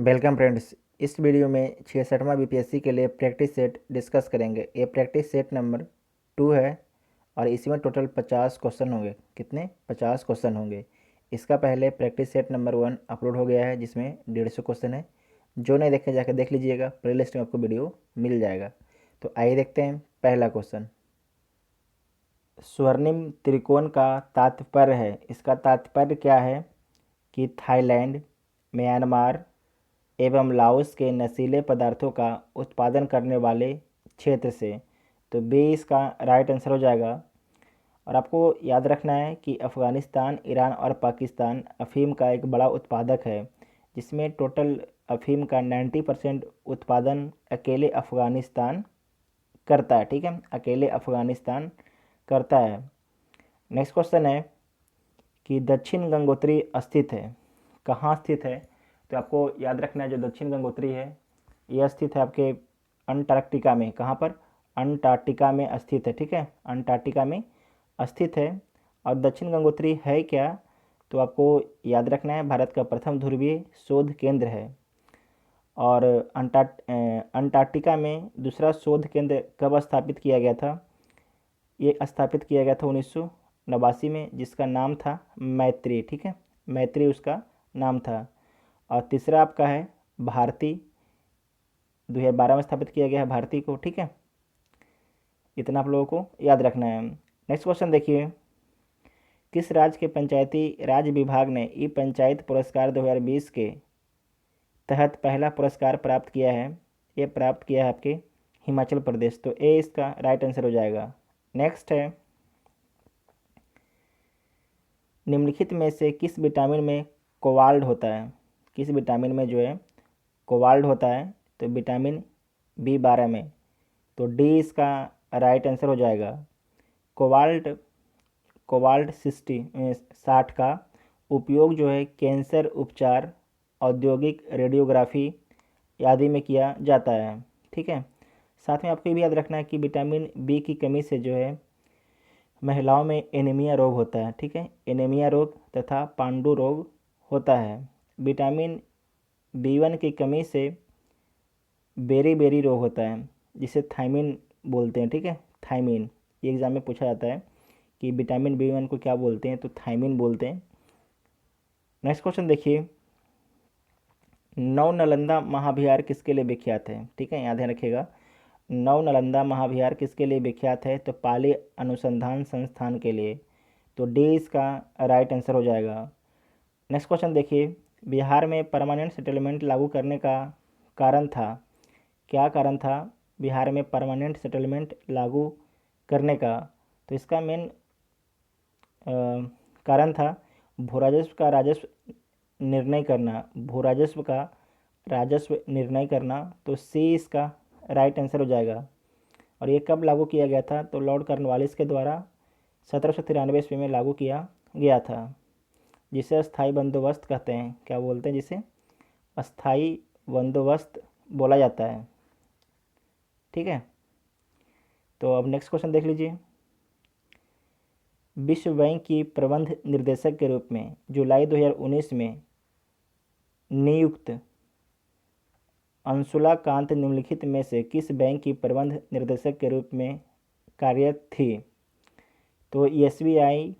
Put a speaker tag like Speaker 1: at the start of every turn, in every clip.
Speaker 1: Welcome friends. इस video में 66वां BPSC के लिए प्रैक्टिस सेट डिस्कस करेंगे। ये प्रैक्टिस सेट नंबर 2 है और इसमें टोटल 50 क्वेश्चन होंगे। कितने? 50 क्वेश्चन होंगे। इसका पहले प्रैक्टिस सेट नंबर 1 अपलोड हो गया है जिसमें 150 क्वेश्चन है। जो नहीं देखे जाकर देख लीजिएगा, प्लेलिस्ट में आपको वीडियो मिल जाएगा। तो आइए देखते हैं पहला क्वेश्चन। स्वर्णिम त्रिकोण का तात्पर्य है। इसका तात्पर्य क्या है कि थाईलैंड, म्यांमार एवं लाओस के नशीले पदार्थों का उत्पादन करने वाले क्षेत्र से। तो बी इसका राइट आंसर हो जाएगा। और आपको याद रखना है कि अफ़गानिस्तान, ईरान और पाकिस्तान अफ़ीम का एक बड़ा उत्पादक है, जिसमें टोटल अफ़ीम का 90% उत्पादन अकेले अफ़गानिस्तान करता है। ठीक है, अकेले अफ़गानिस्तान करता है। नेक्स्ट क्वेश्चन है कि दक्षिण गंगोत्री स्थित है। कहाँ स्थित है? तो आपको याद रखना है जो दक्षिण गंगोत्री है यह स्थित है आपके अंटार्कटिका में। कहाँ पर? अंटार्कटिका में स्थित है। ठीक है, अंटार्कटिका में स्थित है। और दक्षिण गंगोत्री है क्या? तो आपको याद रखना है भारत का प्रथम ध्रुवीय शोध केंद्र है। और अंटार्कटिका में दूसरा शोध केंद्र कब स्थापित किया गया था? ये स्थापित किया गया था 1989 में, जिसका नाम था मैत्री। ठीक है, मैत्री उसका नाम था। और तीसरा आपका है भारती, 2012 में स्थापित किया गया है भारती को। ठीक है, इतना आप लोगों को याद रखना है। नेक्स्ट क्वेश्चन देखिए, किस राज्य के पंचायती राज विभाग ने ई पंचायत पुरस्कार 2020 के तहत पहला पुरस्कार प्राप्त किया है? ये प्राप्त किया है आपके हिमाचल प्रदेश। तो ए इसका राइट आंसर हो जाएगा। नेक्स्ट है, निम्नलिखित में से किस विटामिन में कोबाल्ट होता है? किस विटामिन में जो है कोबाल्ट होता है? तो विटामिन B12 में। तो डी इसका राइट आंसर हो जाएगा। कोबाल्ट कोबाल्ट 60 का उपयोग जो है कैंसर उपचार, औद्योगिक रेडियोग्राफी आदि में किया जाता है। ठीक है, साथ में आपको ये भी याद रखना है कि विटामिन बी की कमी से जो है महिलाओं में एनीमिया रोग होता है। ठीक है, एनीमिया रोग तथा पांडु रोग होता है। विटामिन B1 की कमी से बेरी बेरी रोग होता है, जिसे थायमिन बोलते हैं। ठीक है, थायमिन, ये एग्जाम में पूछा जाता है कि विटामिन B1 को क्या बोलते हैं, तो थायमिन बोलते हैं। नेक्स्ट क्वेश्चन देखिए, नव नालंदा महाविहार किसके लिए विख्यात है? ठीक है, याद ध्यान रखिएगा। नव नालंदा महाविहार किसके लिए विख्यात है? तो पाली अनुसंधान संस्थान के लिए। तो डी इसका राइट आंसर हो जाएगा। नेक्स्ट क्वेश्चन देखिए, बिहार में परमानेंट सेटलमेंट लागू करने का कारण था? क्या कारण था बिहार में परमानेंट सेटलमेंट लागू करने का? तो इसका मेन कारण था भू राजस्व का राजस्व निर्णय करना। भू राजस्व का राजस्व निर्णय करना। तो सी इसका राइट आंसर हो जाएगा। और ये कब लागू किया गया था? तो लॉर्ड कॉर्नवालिस के द्वारा 1793 ईस्वी में लागू किया गया था, जिसे अस्थाई बंदोबस्त कहते हैं। क्या बोलते हैं? जिसे अस्थाई बंदोबस्त बोला जाता है। ठीक है, तो अब नेक्स्ट क्वेश्चन देख लीजिए, विश्व बैंक की प्रबंध निर्देशक के रूप में जुलाई 2019 में नियुक्त अंशुला कांत निम्नलिखित में से किस बैंक की प्रबंध निर्देशक के रूप में कार्यरत थी? तो SBI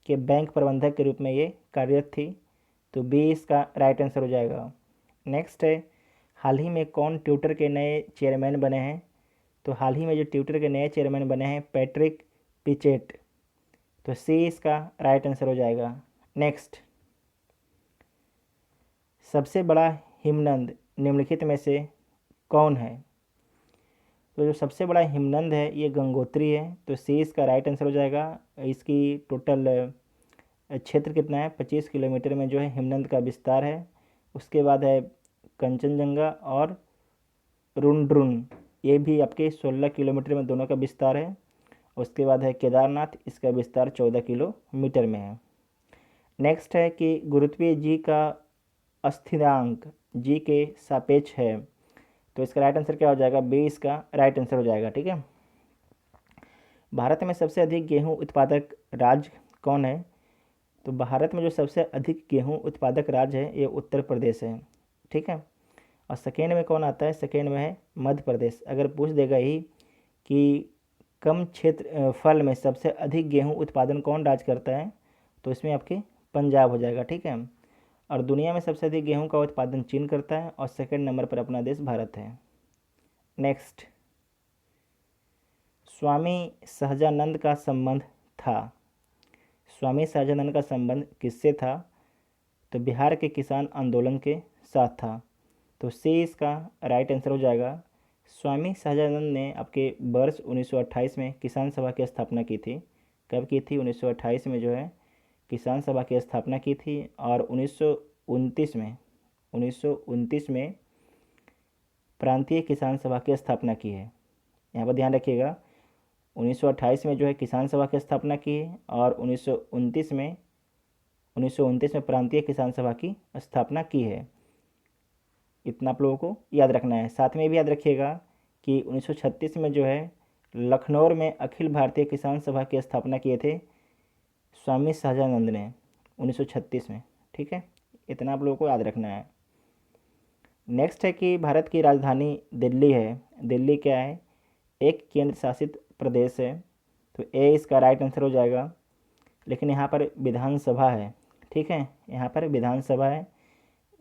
Speaker 1: के बैंक प्रबंधक के रूप में ये कार्यरत थी। तो बी इसका राइट आंसर हो जाएगा। नेक्स्ट है, हाल ही में कौन ट्विटर के नए चेयरमैन बने हैं? तो हाल ही में जो ट्विटर के नए चेयरमैन बने हैं पैट्रिक पिचेट। तो सी इसका राइट आंसर हो जाएगा। नेक्स्ट, सबसे बड़ा हिमनद निम्नलिखित में से कौन है? तो जो सबसे बड़ा हिमनद है ये गंगोत्री है। तो सी इसका राइट आंसर हो जाएगा। इसकी टोटल क्षेत्र कितना है? 25 किलोमीटर में जो है हिमनद का विस्तार है। उसके बाद है कंचनजंगा और रुंड्रुन, ये भी आपके 16 किलोमीटर में दोनों का विस्तार है। उसके बाद है केदारनाथ, इसका विस्तार 14 किलोमीटर में है। नेक्स्ट है कि गुरुत्वीय जी का स्थिरांक जी के सापेक्ष है। तो इसका राइट आंसर क्या हो जाएगा? बी इसका राइट आंसर हो जाएगा। ठीक है, भारत में सबसे अधिक गेहूं उत्पादक राज्य कौन है? तो भारत में जो सबसे अधिक गेहूं उत्पादक राज्य है ये उत्तर प्रदेश है। ठीक है। और सेकेंड में कौन आता है? सेकेंड में है मध्य प्रदेश। अगर पूछ देगा ही कि कम क्षेत्र फल में सबसे अधिक गेहूं उत्पादन कौन राज्य करता है, तो इसमें आपके पंजाब हो जाएगा, ठीक है। और दुनिया में सबसे अधिक गेहूं का उत्पादन चीन करता है और सेकंड नंबर पर अपना देश भारत है। नेक्स्ट, स्वामी सहजानंद का संबंध था। स्वामी सहजानंद का संबंध किससे था? तो बिहार के किसान आंदोलन के साथ था। तो सी इसका राइट आंसर हो जाएगा। स्वामी सहजानंद ने आपके वर्ष 1928 में किसान सभा की स्थापना की थी। कब की थी? 1928 में जो है किसान सभा की स्थापना की थी। और 1929 में प्रांतीय किसान सभा की स्थापना की है। यहाँ पर ध्यान रखिएगा, 1928 में जो है किसान सभा की स्थापना की है और 1929 में प्रांतीय किसान सभा की स्थापना की है। इतना आप लोगों को याद रखना है। साथ में भी याद रखिएगा कि 1936 में जो है लखनऊ में अखिल भारतीय किसान सभा की स्थापना किए थे स्वामी सहजानंद ने 1936 में, ठीक है। इतना आप लोगों को याद रखना है। नेक्स्ट है कि भारत की राजधानी दिल्ली है। दिल्ली क्या है? एक केंद्र शासित प्रदेश है। तो ए इसका राइट आंसर हो जाएगा। लेकिन यहाँ पर विधानसभा है, ठीक है। यहाँ पर विधानसभा है।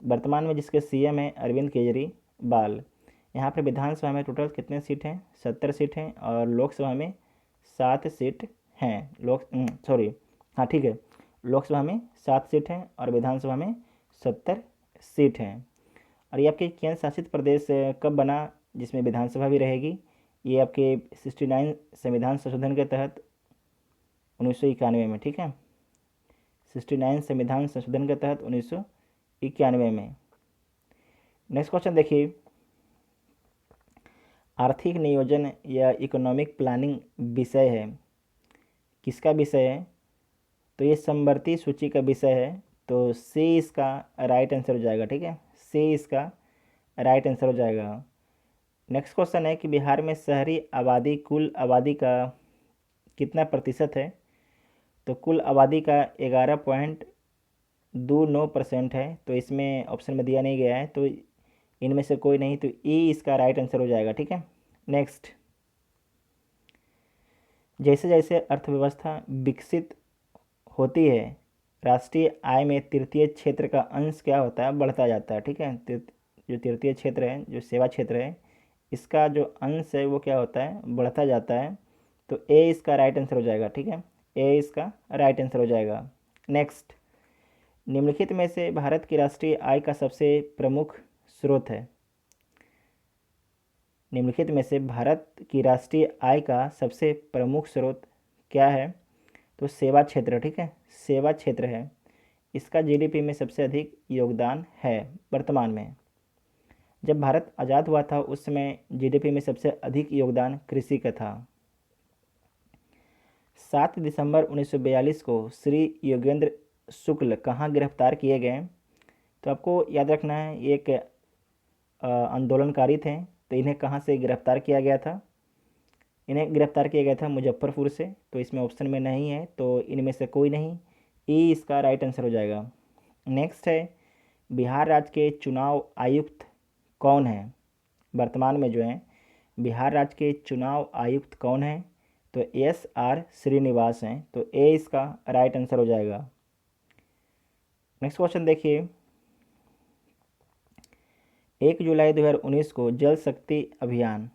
Speaker 1: वर्तमान में जिसके सीएम है अरविंद केजरीवाल। यहाँ पर विधानसभा में टोटल कितने सीट हैं? 70 सीट हैं। और लोकसभा में 7 सीट हैं। हाँ ठीक है, लोकसभा में 7 सीट हैं और विधानसभा में 70 सीट हैं। और ये आपके केंद्र शासित प्रदेश कब बना जिसमें विधानसभा भी रहेगी? ये आपके 69 संविधान संशोधन के तहत 1991 में, ठीक है। 69 संविधान संशोधन के तहत 1991 में। नेक्स्ट क्वेश्चन देखिए, आर्थिक नियोजन या इकोनॉमिक प्लानिंग विषय है। किसका विषय है? तो ये समवर्ती सूची का विषय है। तो सी इसका राइट आंसर हो जाएगा, ठीक है। सी इसका राइट आंसर हो जाएगा। नेक्स्ट क्वेश्चन है कि बिहार में शहरी आबादी कुल आबादी का कितना प्रतिशत है? तो कुल आबादी का 11.29% है। तो इसमें ऑप्शन में दिया नहीं गया है, तो इनमें से कोई नहीं, तो ई इसका राइट आंसर हो जाएगा, ठीक है। नेक्स्ट, जैसे जैसे अर्थव्यवस्था विकसित होती है राष्ट्रीय आय में तृतीय क्षेत्र का अंश क्या होता है? बढ़ता जाता है, ठीक है। जो तृतीय क्षेत्र है, जो सेवा क्षेत्र है, इसका जो अंश है वो क्या होता है? बढ़ता जाता है। तो ए इसका राइट आंसर हो जाएगा, ठीक है। ए इसका राइट आंसर हो जाएगा। नेक्स्ट, निम्नलिखित में से भारत की राष्ट्रीय आय का सबसे प्रमुख स्रोत है। निम्नलिखित में से भारत की राष्ट्रीय आय का सबसे प्रमुख स्रोत क्या है? तो सेवा क्षेत्र, ठीक है। सेवा क्षेत्र है। इसका जीडीपी में सबसे अधिक योगदान है वर्तमान में। जब भारत आज़ाद हुआ था उस समय जीडीपी में सबसे अधिक योगदान कृषि का था। 7 दिसंबर 1942 को श्री योगेंद्र शुक्ल कहाँ गिरफ्तार किए गए? तो आपको याद रखना है, ये एक आंदोलनकारी थे। तो इन्हें कहाँ से गिरफ्तार किया गया था? इन्हें गिरफ्तार किया गया था मुजफ्फरपुर से। तो इसमें ऑप्शन में नहीं है, तो इनमें से कोई नहीं। ई इसका राइट आंसर हो जाएगा। नेक्स्ट है, बिहार राज्य के चुनाव आयुक्त कौन है? वर्तमान में जो है बिहार राज्य के चुनाव आयुक्त कौन है? तो एस आर श्रीनिवास हैं। तो ए इसका राइट आंसर हो जाएगा। नेक्स्ट क्वेश्चन देखिए, 1 जुलाई 2019 को जल शक्ति अभियान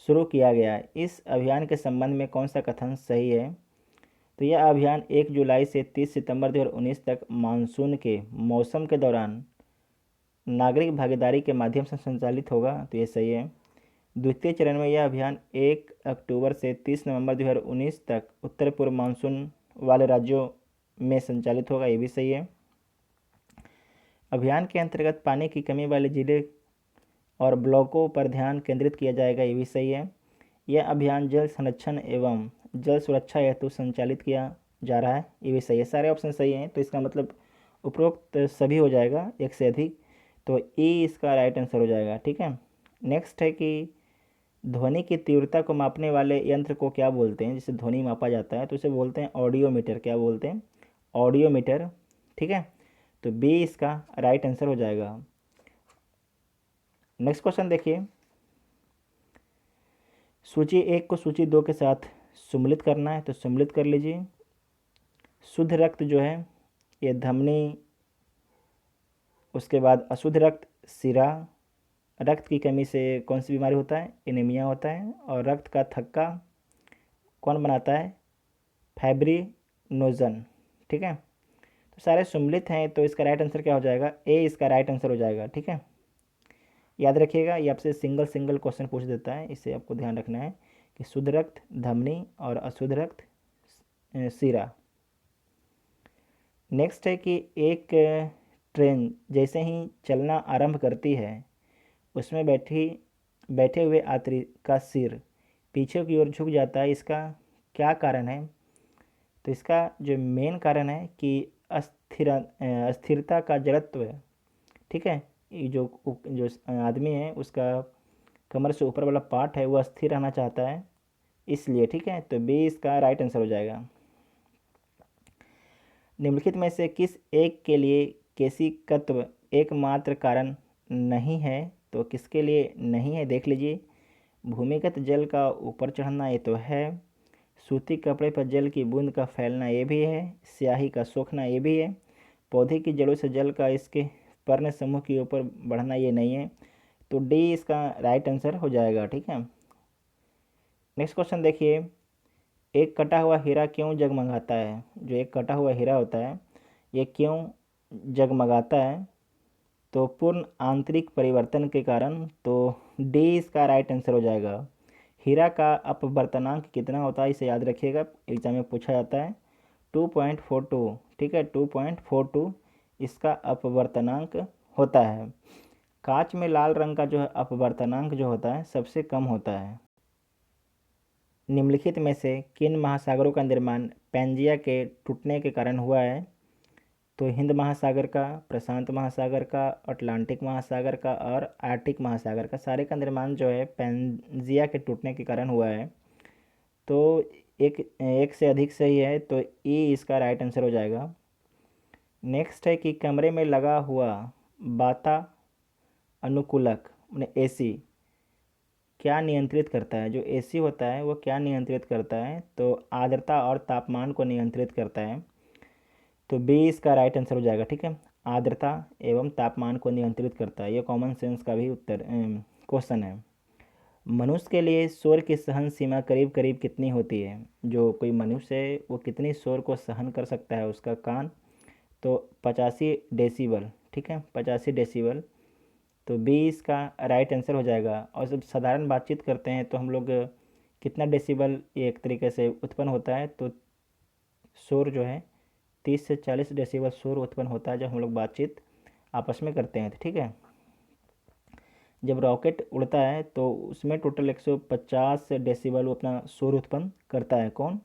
Speaker 1: शुरू किया गया। इस अभियान के संबंध में कौन सा कथन सही है? तो यह अभियान 1 जुलाई से 30 सितंबर 2019 तक मानसून के मौसम के दौरान नागरिक भागीदारी के माध्यम से संचालित होगा। तो ये सही है। द्वितीय चरण में यह अभियान 1 अक्टूबर से 30 नवंबर 2019 तक उत्तर पूर्व मानसून वाले राज्यों में संचालित होगा। ये भी सही है। अभियान के अंतर्गत पानी की कमी वाले जिले और ब्लॉकों पर ध्यान केंद्रित किया जाएगा। ये भी सही है। यह अभियान जल संरक्षण एवं जल सुरक्षा हेतु संचालित किया जा रहा है। ये भी सही है। सारे ऑप्शन सही हैं, तो इसका मतलब उपरोक्त सभी हो जाएगा, एक से अधिक। तो ई इसका राइट आंसर हो जाएगा, ठीक है। नेक्स्ट है कि ध्वनि की तीव्रता को मापने वाले यंत्र को क्या बोलते हैं? जिससे ध्वनि मापा जाता है तो उसे बोलते हैं ऑडियोमीटर। क्या बोलते हैं? ऑडियोमीटर, ठीक है। तो बी इसका राइट आंसर हो जाएगा। नेक्स्ट क्वेश्चन देखिए, सूची 1 को सूची 2 के साथ सम्मिलित करना है, तो सम्मिलित कर लीजिए। शुद्ध रक्त जो है ये धमनी, उसके बाद अशुद्ध रक्त सिरा। रक्त की कमी से कौन सी बीमारी होता है? एनीमिया होता है। और रक्त का थक्का कौन बनाता है? फाइब्रिनोजन। ठीक है, तो सारे सम्मिलित हैं, तो इसका राइट आंसर क्या हो जाएगा? ए इसका राइट आंसर हो जाएगा। ठीक है, याद रखिएगा, ये आपसे सिंगल सिंगल क्वेश्चन पूछ देता है, इसे आपको ध्यान रखना है कि शुद्ध रक्त धमनी और अशुद्ध रक्त सिरा। नेक्स्ट है कि एक ट्रेन जैसे ही चलना आरंभ करती है, उसमें बैठे हुए यात्री का सिर पीछे की ओर झुक जाता है, इसका क्या कारण है? तो इसका जो मेन कारण है कि अस्थिरता का जड़त्व। ठीक है, ये जो आदमी है उसका कमर से ऊपर वाला पार्ट है वो अस्थिर रहना चाहता है, इसलिए। ठीक है, तो बी इसका राइट आंसर हो जाएगा। निम्नलिखित में से किस एक के लिए केशिकत्व एकमात्र कारण नहीं है? तो किसके लिए नहीं है देख लीजिए। भूमिगत जल का ऊपर चढ़ना ये तो है, सूती कपड़े पर जल की बूंद का फैलना ये भी है, स्याही का सोखना ये भी है, पौधे की जड़ों से जल का इसके पर्ण समूह के ऊपर बढ़ना ये नहीं है, तो डी इसका राइट आंसर हो जाएगा। ठीक है, नेक्स्ट क्वेश्चन देखिए, एक कटा हुआ हीरा क्यों जगमगाता है? जो एक कटा हुआ हीरा होता है ये क्यों जगमगाता है? तो पूर्ण आंतरिक परिवर्तन के कारण, तो डी इसका राइट आंसर हो जाएगा। हीरा का अपवर्तनांक कितना होता है इसे याद रखिएगा, एग्जाम में पूछा जाता है 2.42। ठीक है, 2.42 इसका अपवर्तनांक होता है। कांच में लाल रंग का जो है अपवर्तनांक जो होता है सबसे कम होता है। निम्नलिखित में से किन महासागरों का निर्माण पैंजिया के टूटने के कारण हुआ है? तो हिंद महासागर का, प्रशांत महासागर का, अटलांटिक महासागर का और आर्कटिक महासागर का, सारे का निर्माण जो है पैंजिया के टूटने के कारण हुआ है। तो एक से अधिक सही है, तो ई इसका राइट आंसर हो जाएगा। नेक्स्ट है कि कमरे में लगा हुआ वातानुकूलक एसी क्या नियंत्रित करता है? जो एसी होता है वो क्या नियंत्रित करता है? तो आर्द्रता और तापमान को नियंत्रित करता है, तो बी इसका राइट आंसर हो जाएगा। ठीक है, आर्द्रता एवं तापमान को नियंत्रित करता है, ये कॉमन सेंस का भी उत्तर क्वेश्चन है। मनुष्य के लिए शोर की सहन सीमा करीब करीब कितनी होती है? जो कोई मनुष्य है वो कितनी शोर को सहन कर सकता है उसका कान? तो 85 डेसीबल। ठीक है, 85 डेसीबल, तो बी इसका राइट आंसर हो जाएगा। और जब साधारण बातचीत करते हैं तो हम लोग कितना डेसीबल ये एक तरीके से उत्पन्न होता है, तो शोर जो है 30 से 40 डेसीबल शोर उत्पन्न होता है जब हम लोग बातचीत आपस में करते हैं। ठीक है, जब रॉकेट उड़ता है तो उसमें टोटल 150 डेसीबल वो अपना शोर उत्पन्न करता है। कौन?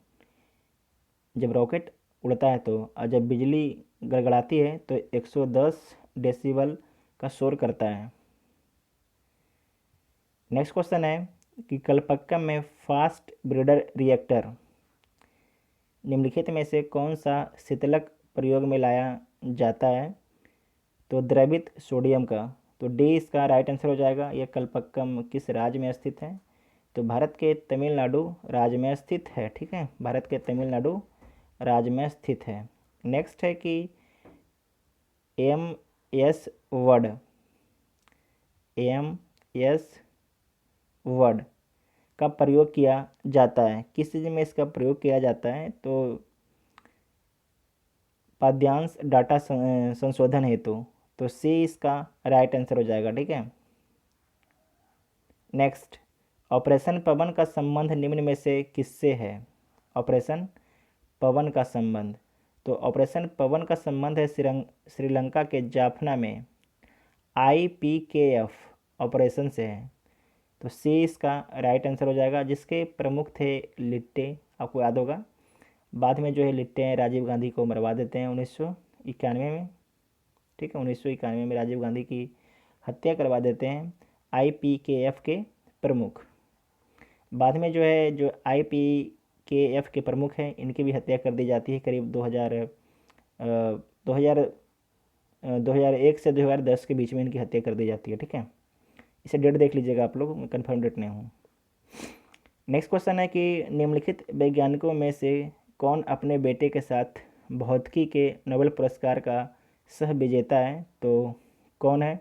Speaker 1: जब रॉकेट उड़ता है तो, और जब बिजली गड़गड़ाती है तो 110 डेसीबल का शोर करता है। नेक्स्ट क्वेश्चन है कि कलपक्कम में फास्ट ब्रीडर रिएक्टर निम्नलिखित में से कौन सा शीतलक प्रयोग में लाया जाता है? तो द्रवित सोडियम का, तो डी इसका राइट आंसर हो जाएगा। यह कलपक्कम किस राज्य में स्थित है? तो भारत के तमिलनाडु राज्य में स्थित है। ठीक है, भारत के तमिलनाडु राज्य में स्थित है। नेक्स्ट है कि एम एस वर्ड का प्रयोग किया जाता है, किस चीज़ में इसका प्रयोग किया जाता है? तो पाद्यांश डाटा संशोधन हेतु, तो सी इसका राइट आंसर हो जाएगा। ठीक है, नेक्स्ट, ऑपरेशन पवन का संबंध निम्न में से किससे है? ऑपरेशन पवन का संबंध, तो ऑपरेशन पवन का संबंध है श्रीलंका के जाफना में IPKF ऑपरेशन से है, तो सी इसका राइट आंसर हो जाएगा। जिसके प्रमुख थे लिट्टे, आपको याद होगा, बाद में जो है लिट्टे राजीव गांधी को मरवा देते हैं 1991 में। ठीक है, 1991 में राजीव गांधी की हत्या करवा देते हैं IPKF के प्रमुख। बाद में जो है जो IPKF के प्रमुख हैं इनकी भी हत्या कर दी जाती है करीब 2001 से 2010 के बीच में इनकी हत्या कर दी जाती है। ठीक है, इसे डेट देख लीजिएगा आप लोग, मैं कन्फर्म डेट नहीं हूँ। नेक्स्ट क्वेश्चन है कि निम्नलिखित वैज्ञानिकों में से कौन अपने बेटे के साथ भौतिकी के नोबेल पुरस्कार का सह विजेता है? तो कौन है?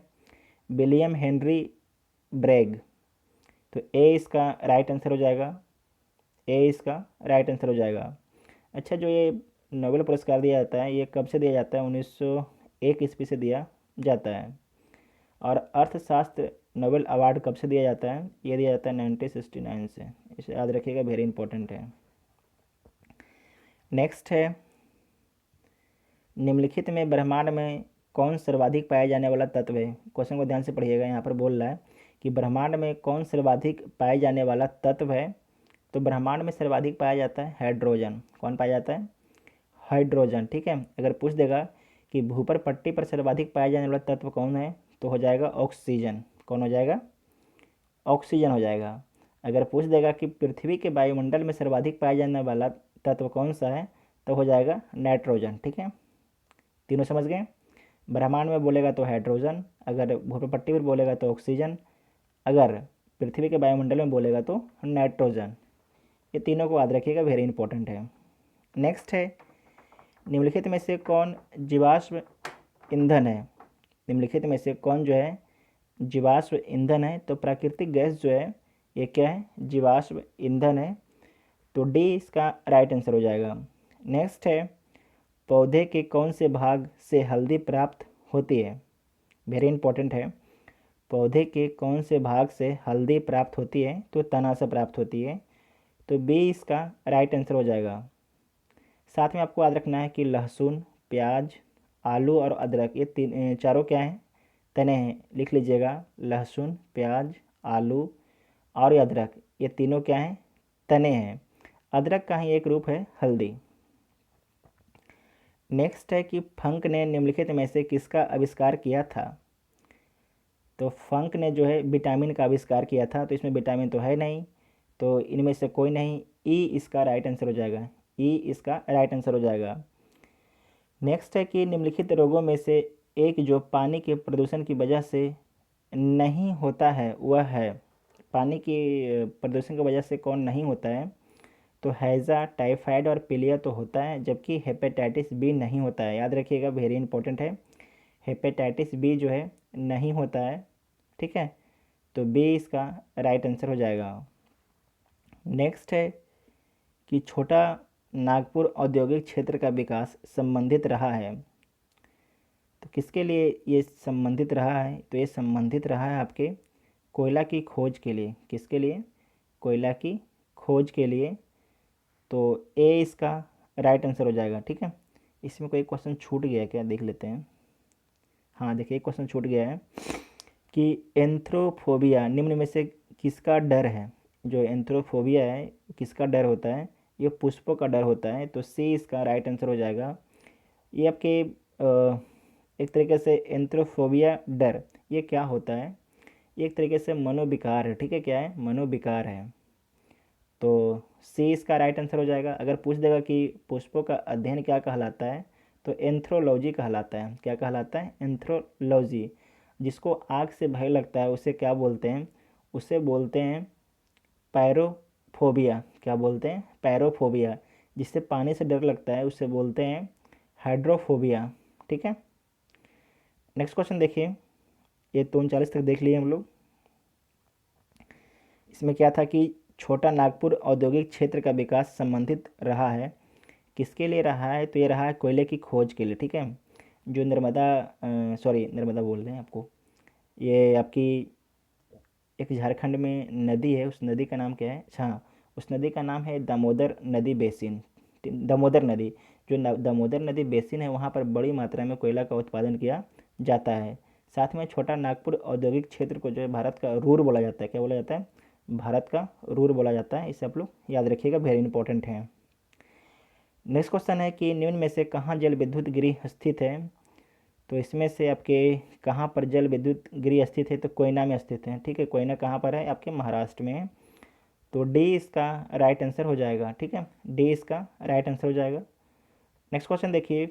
Speaker 1: William Henry Bragg. तो ए इसका राइट आंसर हो जाएगा, ए इसका राइट आंसर हो जाएगा। अच्छा, जो ये नोबेल पुरस्कार दिया जाता है ये कब से दिया जाता है? 1901 ईस्वी से दिया जाता है। और अर्थशास्त्र नोबेल अवार्ड कब से दिया जाता है? ये दिया जाता है 1969 से। इसे याद रखिएगा, वेरी इंपॉर्टेंट है। नेक्स्ट है, निम्नलिखित में ब्रह्मांड में कौन सर्वाधिक पाया जाने वाला तत्व है? क्वेश्चन को ध्यान से पढ़िएगा, यहाँ पर बोल रहा है कि ब्रह्मांड में कौन सर्वाधिक पाए जाने वाला तत्व है? तो ब्रह्मांड में सर्वाधिक पाया जाता है हाइड्रोजन। कौन पाया जाता है? हाइड्रोजन। ठीक है, अगर पूछ देगा कि भूपर पट्टी पर सर्वाधिक पाया जाने वाला तत्व कौन है, तो हो जाएगा ऑक्सीजन। कौन हो जाएगा? ऑक्सीजन हो जाएगा। अगर पूछ देगा कि पृथ्वी के वायुमंडल में सर्वाधिक पाया जाने वाला तत्व कौन सा है, तो हो जाएगा नाइट्रोजन। ठीक है, तीनों समझ गए? ब्रह्मांड में बोलेगा तो हाइड्रोजन, अगर भूपर पट्टी पर बोलेगा तो ऑक्सीजन, अगर पृथ्वी के वायुमंडल में बोलेगा तो नाइट्रोजन। ये तीनों को याद रखिएगा, वेरी इंपॉर्टेंट है। नेक्स्ट है, निम्नलिखित में से कौन जीवाश्म ईंधन है? निम्नलिखित में से कौन जो है जीवाश्म ईंधन है? तो प्राकृतिक गैस जो है ये क्या है? जीवाश्म ईंधन है। तो डी इसका राइट आंसर हो जाएगा। नेक्स्ट है, पौधे के कौन से भाग से हल्दी प्राप्त होती है? वेरी इंपॉर्टेंट है। पौधे के कौन से भाग से हल्दी प्राप्त होती है? तो तना से प्राप्त होती है। तो बी इसका राइट आंसर हो जाएगा। साथ में आपको याद रखना है कि लहसुन, प्याज, आलू और अदरक ये तीन चारों क्या हैं? तने हैं। लिख लीजिएगा, लहसुन, प्याज, आलू और अदरक ये तीनों क्या हैं? तने हैं। अदरक का ही एक रूप है हल्दी। नेक्स्ट है कि फंक ने निम्नलिखित में से किसका आविष्कार किया था? तो फंक ने जो है विटामिन का आविष्कार किया था। तो इसमें विटामिन तो है नहीं, तो इनमें से कोई नहीं। ई इसका राइट आंसर हो जाएगा, ई इसका राइट आंसर हो जाएगा। नेक्स्ट है कि निम्नलिखित रोगों में से एक जो पानी के प्रदूषण की वजह से नहीं होता है वह है? पानी के प्रदूषण की वजह से कौन नहीं होता है? तो हैज़ा, टाइफाइड और पीलिया तो होता है, जबकि हेपेटाइटिस बी नहीं होता है। याद रखिएगा, वेरी इंपॉर्टेंट है। हेपेटाइटिस बी जो है नहीं होता है। ठीक है, तो बी इसका राइट आंसर हो जाएगा। नेक्स्ट है कि छोटा नागपुर औद्योगिक क्षेत्र का विकास संबंधित रहा है। तो किसके लिए ये संबंधित रहा है? तो ये संबंधित रहा है आपके कोयला की खोज के लिए। किसके लिए? कोयला की खोज के लिए। तो ए इसका राइट आंसर हो जाएगा। ठीक है, इसमें कोई क्वेश्चन छूट गया है क्या, देख लेते हैं। हाँ देखिए, एक क्वेश्चन छूट गया है कि एंथ्रोफोबिया निम्न में से किसका डर है? जो एंथ्रोफोबिया है किसका डर होता है? ये पुष्पों का डर होता है। तो सी इसका राइट आंसर हो जाएगा। ये आपके एक तरीके से एंथ्रोफोबिया डर ये क्या होता है? ये एक तरीके से मनोविकार है। ठीक है, क्या है? मनोविकार है। तो सी इसका राइट आंसर हो जाएगा। अगर पूछ देगा कि पुष्पों का अध्ययन क्या कहलाता है, तो एंथ्रोलॉजी कहलाता है। क्या कहलाता है? एंथ्रोलॉजी। जिसको आग से भय लगता है उसे क्या बोलते हैं? उसे बोलते हैं पैरोफोबिया। क्या बोलते हैं? पैरोफोबिया। जिससे पानी से डर लगता है उसे बोलते हैं हाइड्रोफोबिया। ठीक है, नेक्स्ट क्वेश्चन देखिए। ये तो 39 तक देख लिए हम लोग। इसमें क्या था कि छोटा नागपुर औद्योगिक क्षेत्र का विकास संबंधित रहा है। किसके लिए रहा है? तो ये रहा है कोयले की खोज के लिए। ठीक है, जो नर्मदा बोल रहे हैं आपको, ये आपकी एक झारखंड में नदी है, उस नदी का नाम क्या है? अच्छा, उस नदी का नाम है दामोदर नदी बेसिन। दामोदर नदी, जो दामोदर नदी बेसिन है वहाँ पर बड़ी मात्रा में कोयला का उत्पादन किया जाता है। साथ में छोटा नागपुर औद्योगिक क्षेत्र को जो है भारत का रूर बोला जाता है। क्या बोला जाता है? भारत का रूर बोला जाता है। इसे आप लोग याद रखिएगा, वेरी इंपॉर्टेंट है। नेक्स्ट क्वेश्चन है कि निम्न में से कहाँ जल विद्युत गृह स्थित है? तो इसमें से आपके कहाँ पर जल विद्युत गृह स्थित है? तो कोयना में स्थित है। ठीक है, कोयना कहाँ पर है? आपके महाराष्ट्र में। तो डी इसका राइट आंसर हो जाएगा। ठीक है, डी इसका राइट आंसर हो जाएगा। नेक्स्ट क्वेश्चन देखिए।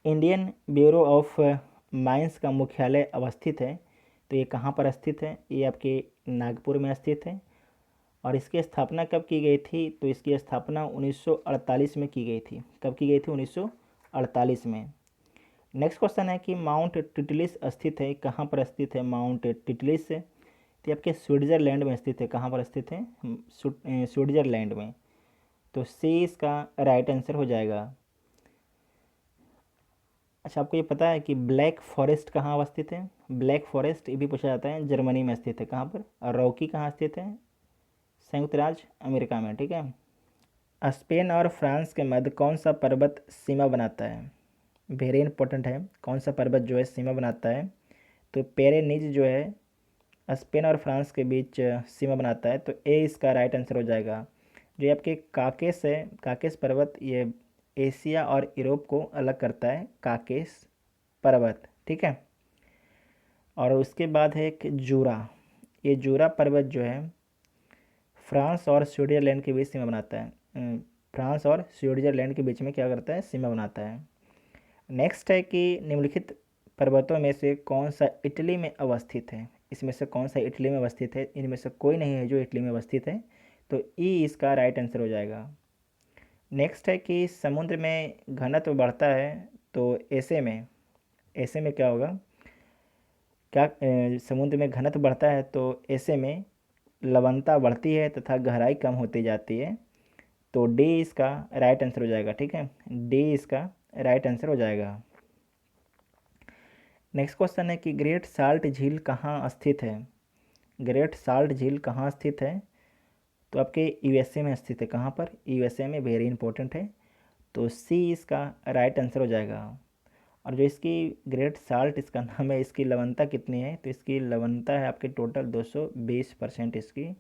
Speaker 1: इंडियन ब्यूरो ऑफ माइंस का मुख्यालय अवस्थित है? तो ये कहाँ पर स्थित है? ये आपके नागपुर में स्थित है। और इसकी स्थापना कब की गई थी? तो इसकी स्थापना 1948 में की गई थी। कब की गई थी? 1948 में। नेक्स्ट क्वेश्चन है कि माउंट टिटलिस स्थित है? कहाँ पर स्थित है माउंट टिटलिस? तो आपके स्विट्ज़रलैंड में स्थित है। कहाँ पर स्थित है? स्विट्ज़रलैंड में। तो सी इसका राइट आंसर हो जाएगा। अच्छा, आपको ये पता है कि ब्लैक फॉरेस्ट कहाँ अवस्थित है? ब्लैक फॉरेस्ट ये भी पूछा जाता है, जर्मनी में स्थित है। कहाँ पर? और रॉकी कहाँ स्थित है? संयुक्त राज्य अमेरिका में। ठीक है। स्पेन और फ्रांस के मध्य कौन सा पर्वत सीमा बनाता है? वेरी इंपॉर्टेंट है। कौन सा पर्वत जो है सीमा बनाता है? तो पेरेनिज जो है स्पेन और फ्रांस के बीच सीमा बनाता है। तो ए इसका राइट आंसर हो जाएगा। जो ये आपके काकेस है, काकेस पर्वत, ये एशिया और यूरोप को अलग करता है, काकेस पर्वत। ठीक है। और उसके बाद है एक जूरा। ये जूरा पर्वत जो है फ्रांस और स्विट्ज़रलैंड के बीच सीमा बनाता है। फ्रांस और स्विट्ज़रलैंड के बीच में क्या करता है? सीमा बनाता है। नेक्स्ट है कि निम्नलिखित पर्वतों में से कौन सा इटली में अवस्थित है? इसमें से कौन सा इटली में अवस्थित है? इनमें से कोई नहीं है जो इटली में अवस्थित है। तो ई इसका राइट आंसर हो जाएगा। नेक्स्ट है कि समुद्र में घनत्व बढ़ता है, तो ऐसे में क्या होगा? क्या समुद्र में घनत्व बढ़ता है तो ऐसे में लवणता बढ़ती है तथा गहराई कम होती जाती है। तो डी इसका राइट आंसर हो जाएगा। ठीक है, डी इसका राइट आंसर हो जाएगा। नेक्स्ट क्वेश्चन है कि ग्रेट साल्ट झील कहाँ स्थित है? ग्रेट साल्ट झील कहाँ स्थित है? तो आपके यूएसए में स्थित है। कहाँ पर? यूएसए में। वेरी इंपॉर्टेंट है। तो सी इसका राइट आंसर हो जाएगा। और जो इसकी ग्रेट साल्ट इसका नाम है, इसकी लवणता कितनी है? तो इसकी लवणता है आपके टोटल 220% इसकी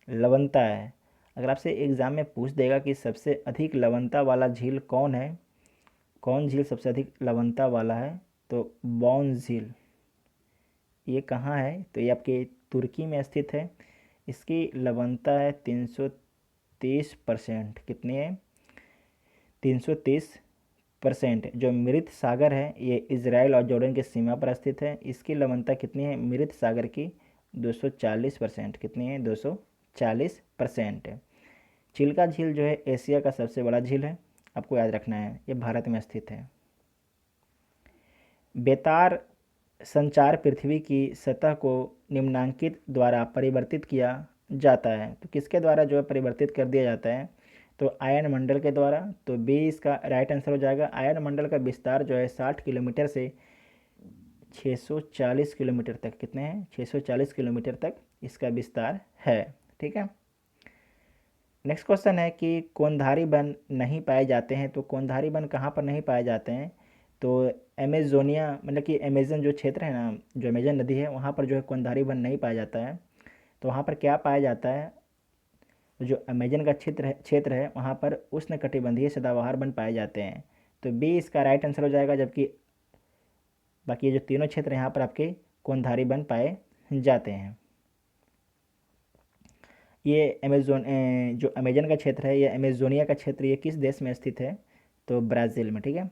Speaker 1: लवणता है। अगर आपसे एग्ज़ाम में पूछ देगा कि सबसे अधिक लवणता वाला झील कौन है, कौन झील सबसे अधिक लवणता वाला है, तो बॉन झील। ये कहाँ है? तो ये आपके तुर्की में स्थित है। इसकी लवणता है 330%। कितनी है? 330%। जो मृत सागर है ये इजराइल और जॉर्डन की सीमा पर स्थित है। इसकी लवणता कितनी है मृत सागर की? 240%। कितनी है? 240%। चिल्का झील जो है एशिया का सबसे बड़ा झील है, आपको याद रखना है। ये भारत में स्थित है। बेतार संचार पृथ्वी की सतह को निम्नांकित द्वारा परिवर्तित किया जाता है। तो किसके द्वारा जो है परिवर्तित कर दिया जाता है? तो आयन मंडल के द्वारा। तो बी इसका राइट आंसर हो जाएगा। आयन मंडल का विस्तार जो है 60 किलोमीटर से 640 किलोमीटर तक। कितने हैं? 640 किलोमीटर तक इसका विस्तार है। ठीक है। नेक्स्ट क्वेश्चन है कि कोनधारी वन नहीं पाए जाते हैं। तो कोनधारी वन कहाँ पर नहीं पाए जाते हैं? तो अमेजोनिया, मतलब कि अमेजन जो क्षेत्र है ना, जो अमेजन नदी है, वहाँ पर जो है कोनधारी वन नहीं पाया जाता है। तो वहाँ पर क्या पाया जाता है? जो अमेजन का क्षेत्र है वहाँ पर उष्णकटिबंधीय सदाबहार वन पाए जाते हैं। तो बी इसका राइट आंसर हो जाएगा। जबकि बाकी ये जो तीनों क्षेत्र हैं यहाँ पर आपके कोनधारी वन पाए जाते हैं। ये जो अमेजन का क्षेत्र है, ये अमेजोनिया का क्षेत्र, ये किस देश में स्थित है? तो ब्राज़ील में। ठीक है।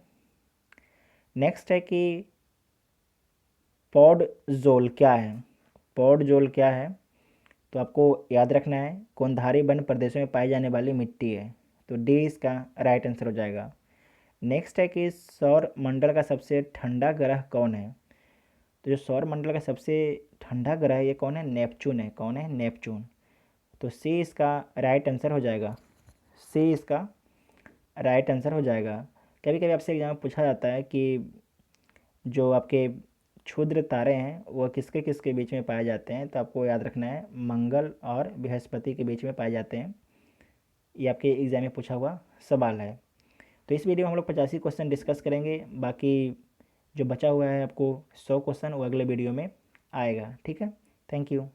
Speaker 1: नेक्स्ट है कि पॉडजोल क्या है? पॉडजोल क्या है? तो आपको याद रखना है, कोनधारी वन प्रदेशों में पाई जाने वाली मिट्टी है। तो डी इसका राइट आंसर हो जाएगा। नेक्स्ट है कि सौर मंडल का सबसे ठंडा ग्रह कौन है? तो जो सौर मंडल का सबसे ठंडा ग्रह है ये कौन है? नेपच्यून है। कौन है? नेपच्यून। तो सी इसका राइट आंसर हो जाएगा। सी इसका राइट आंसर हो जाएगा। कभी कभी आपसे एग्जाम में पूछा जाता है कि जो आपके क्षुद्र तारे हैं वो किसके किसके बीच में पाए जाते हैं? तो आपको याद रखना है मंगल और बृहस्पति के बीच में पाए जाते हैं। ये आपके एग्ज़ाम में पूछा हुआ सवाल है। तो इस वीडियो में हम लोग 85 क्वेश्चन डिस्कस करेंगे। बाकी जो बचा हुआ है आपको 100 क्वेश्चन वो अगले वीडियो में आएगा। ठीक है। Thank you.